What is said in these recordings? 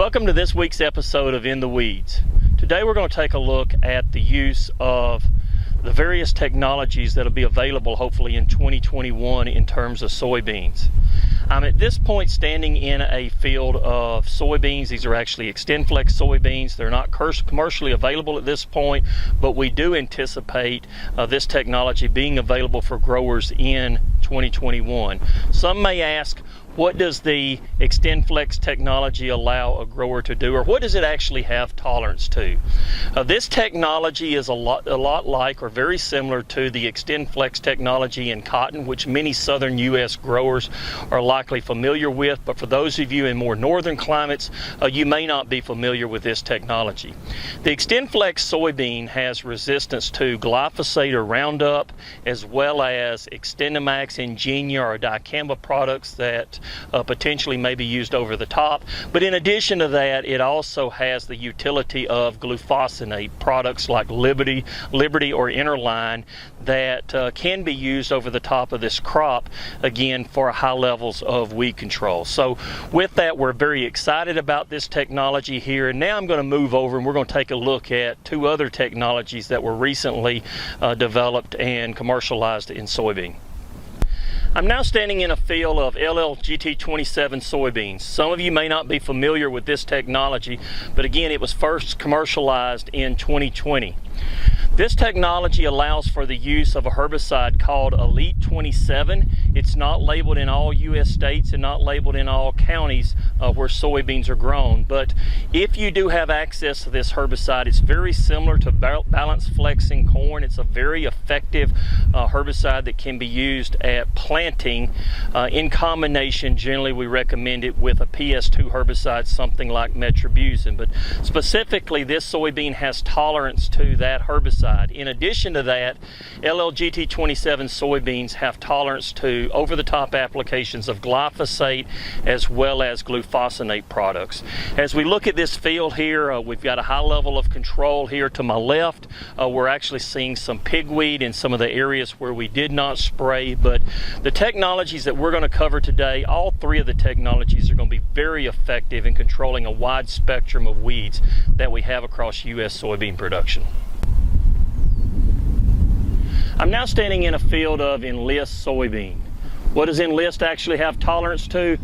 Welcome to this week's episode of In the Weeds. Today we're going to take a look at the use of the various technologies that will be available hopefully in 2021 in terms of soybeans. I'm at this point standing in a field of soybeans. These are actually XtendFlex soybeans. They're not commercially available at this point, but we do anticipate this technology being available for growers in 2021. Some may ask, what does the XtendFlex technology allow a grower to do, or what does it actually have tolerance to? This technology is a lot like or very similar to the XtendFlex technology in cotton, which many southern U.S. growers are likely familiar with, but for those of you in more northern climates, you may not be familiar with this technology. The XtendFlex soybean has resistance to glyphosate or Roundup, as well as XtendiMax, Ingenia, or dicamba products that potentially may be used over the top. But in addition to that, it also has the utility of glufosinate products like Liberty or Interline that can be used over the top of this crop, again, for high levels of weed control. So with that, we're very excited about this technology here. And now I'm going to move over and we're going to take a look at two other technologies that were recently developed and commercialized in soybean. I'm now standing in a field of LLGT27 soybeans. Some of you may not be familiar with this technology, but again, it was first commercialized in 2020. This technology allows for the use of a herbicide called Elite 27. It's not labeled in all U.S. states and not labeled in all counties where soybeans are grown. But if you do have access to this herbicide, it's very similar to Balanced Flex in corn. It's a very effective herbicide that can be used at planting in combination. Generally, we recommend it with a PS2 herbicide, something like metribuzin. But specifically, this soybean has tolerance to that herbicide. In addition to that, LLGT27 soybeans have tolerance to over-the-top applications of glyphosate as well as glufosinate products. As we look at this field here, we've got a high level of control here to my left. We're actually seeing some pigweed in some of the areas where we did not spray, but the technologies that we're going to cover today, all three of the technologies are going to be very effective in controlling a wide spectrum of weeds that we have across U.S. soybean production. I'm now standing in a field of Enlist soybean. What does Enlist actually have tolerance to?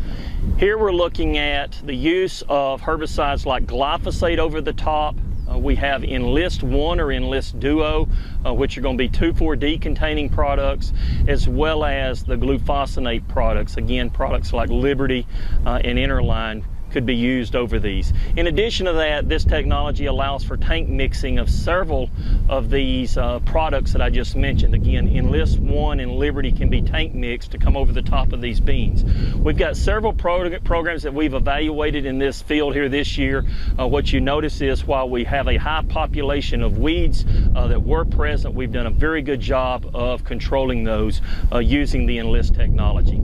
Here we're looking at the use of herbicides like glyphosate over the top. We have Enlist 1 or Enlist Duo, which are going to be 2,4-D containing products, as well as the glufosinate products. Again, products like Liberty and Interline could be used over these. In addition to that, this technology allows for tank mixing of several of these products that I just mentioned. Again, Enlist 1 and Liberty can be tank mixed to come over the top of these beans. We've got several programs that we've evaluated in this field here this year. What you notice is while we have a high population of weeds that were present, we've done a very good job of controlling those using the Enlist technology.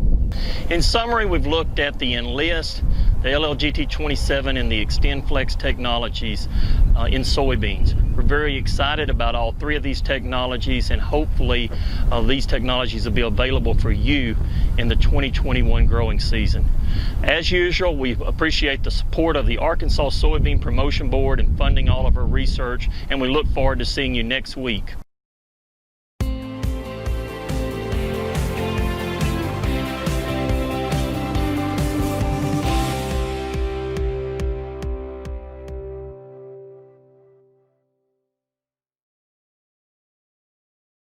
In summary, we've looked at the Enlist, the LLGT27, and the XtendFlex technologies in soybeans. We're very excited about all three of these technologies, and hopefully these technologies will be available for you in the 2021 growing season. As usual, we appreciate the support of the Arkansas Soybean Promotion Board in funding all of our research, and we look forward to seeing you next week.